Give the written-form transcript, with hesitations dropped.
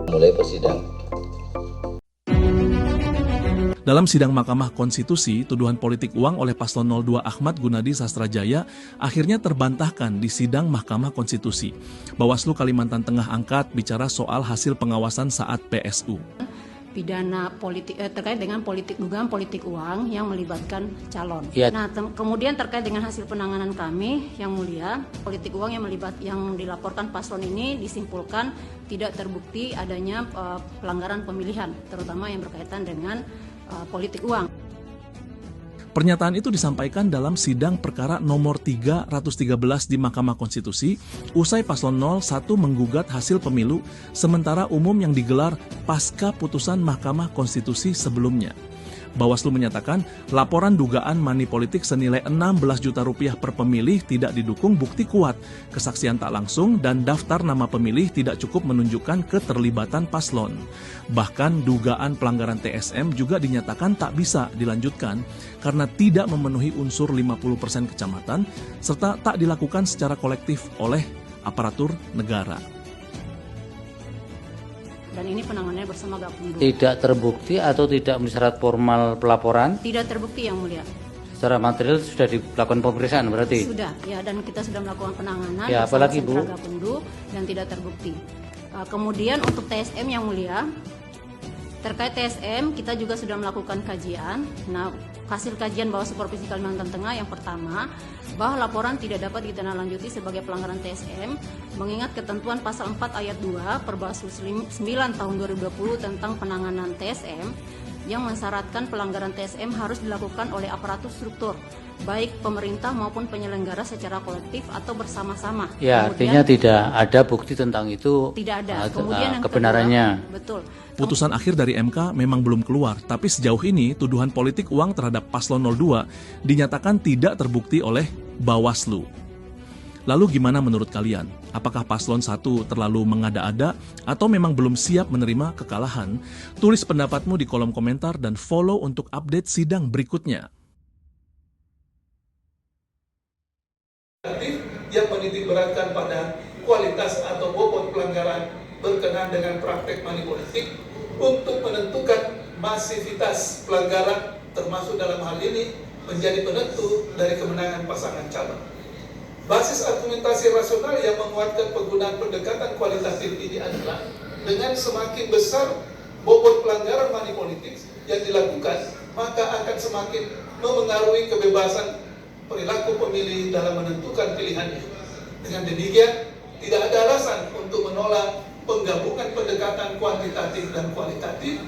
Mulai persidangan. Dalam sidang Mahkamah Konstitusi, tuduhan politik uang oleh Paslon 02 Ahmad Gunadi Sastrajaya akhirnya terbantahkan di sidang Mahkamah Konstitusi. Bawaslu Kalimantan Tengah angkat bicara soal hasil pengawasan saat PSU. Pidana politik terkait dengan dugaan politik uang yang melibatkan calon. Ya. Nah, kemudian terkait dengan hasil penanganan kami, yang mulia, politik uang yang dilaporkan paslon ini disimpulkan tidak terbukti adanya pelanggaran pemilihan, terutama yang berkaitan dengan politik uang. Pernyataan itu disampaikan dalam sidang perkara nomor 313 di Mahkamah Konstitusi usai Paslon 01 menggugat hasil pemilu sementara umum yang digelar pasca putusan Mahkamah Konstitusi sebelumnya. Bawaslu menyatakan laporan dugaan money politik senilai 16 juta rupiah per pemilih tidak didukung bukti kuat, kesaksian tak langsung, dan daftar nama pemilih tidak cukup menunjukkan keterlibatan paslon. Bahkan dugaan pelanggaran TSM juga dinyatakan tak bisa dilanjutkan karena tidak memenuhi unsur 50% kecamatan serta tak dilakukan secara kolektif oleh aparatur negara. Dan ini penanganannya bersama Gakumdu. Tidak terbukti atau tidak memenuhi syarat formal pelaporan? Tidak terbukti, yang mulia. Secara material sudah dilakukan pemeriksaan berarti? Sudah, ya, dan kita sudah melakukan penanganan Ya, bersama apalagi, Bu? sentra Gakumdu dan tidak terbukti. Kemudian untuk TSM, yang mulia, terkait TSM kita juga sudah melakukan kajian. Nah, hasil kajian Bawaslu Provinsi Kalimantan Tengah yang pertama, bahwa laporan tidak dapat ditindaklanjuti sebagai pelanggaran TSM mengingat ketentuan pasal 4 ayat 2 Perbawaslu 9 tahun 2020 tentang penanganan TSM yang mensyaratkan pelanggaran TSM harus dilakukan oleh aparatur struktur baik pemerintah maupun penyelenggara secara kolektif atau bersama-sama. Ya, artinya tidak ada bukti tentang itu. Tidak ada. Kemudian yang kebenarannya. kedua, betul. Putusan akhir dari MK memang belum keluar, tapi sejauh ini tuduhan politik uang terhadap Paslon 02 dinyatakan tidak terbukti oleh Bawaslu. Lalu gimana menurut kalian? Apakah Paslon 1 terlalu mengada-ada atau memang belum siap menerima kekalahan? Tulis pendapatmu di kolom komentar dan follow untuk update sidang berikutnya. Yang menitikberatkan pada kualitas atau bobot pelanggaran berkenaan dengan praktek money politik untuk menentukan masivitas pelanggaran termasuk dalam hal ini menjadi penentu dari kemenangan pasangan calon. Basis argumentasi rasional yang menguatkan penggunaan pendekatan kualitatif ini adalah dengan semakin besar bobot pelanggaran money politik yang dilakukan, maka akan semakin memengaruhi kebebasan perilaku pemilih dalam menentukan pilihannya. Dengan demikian, tidak ada alasan untuk menolak penggabungan pendekatan kuantitatif dan kualitatif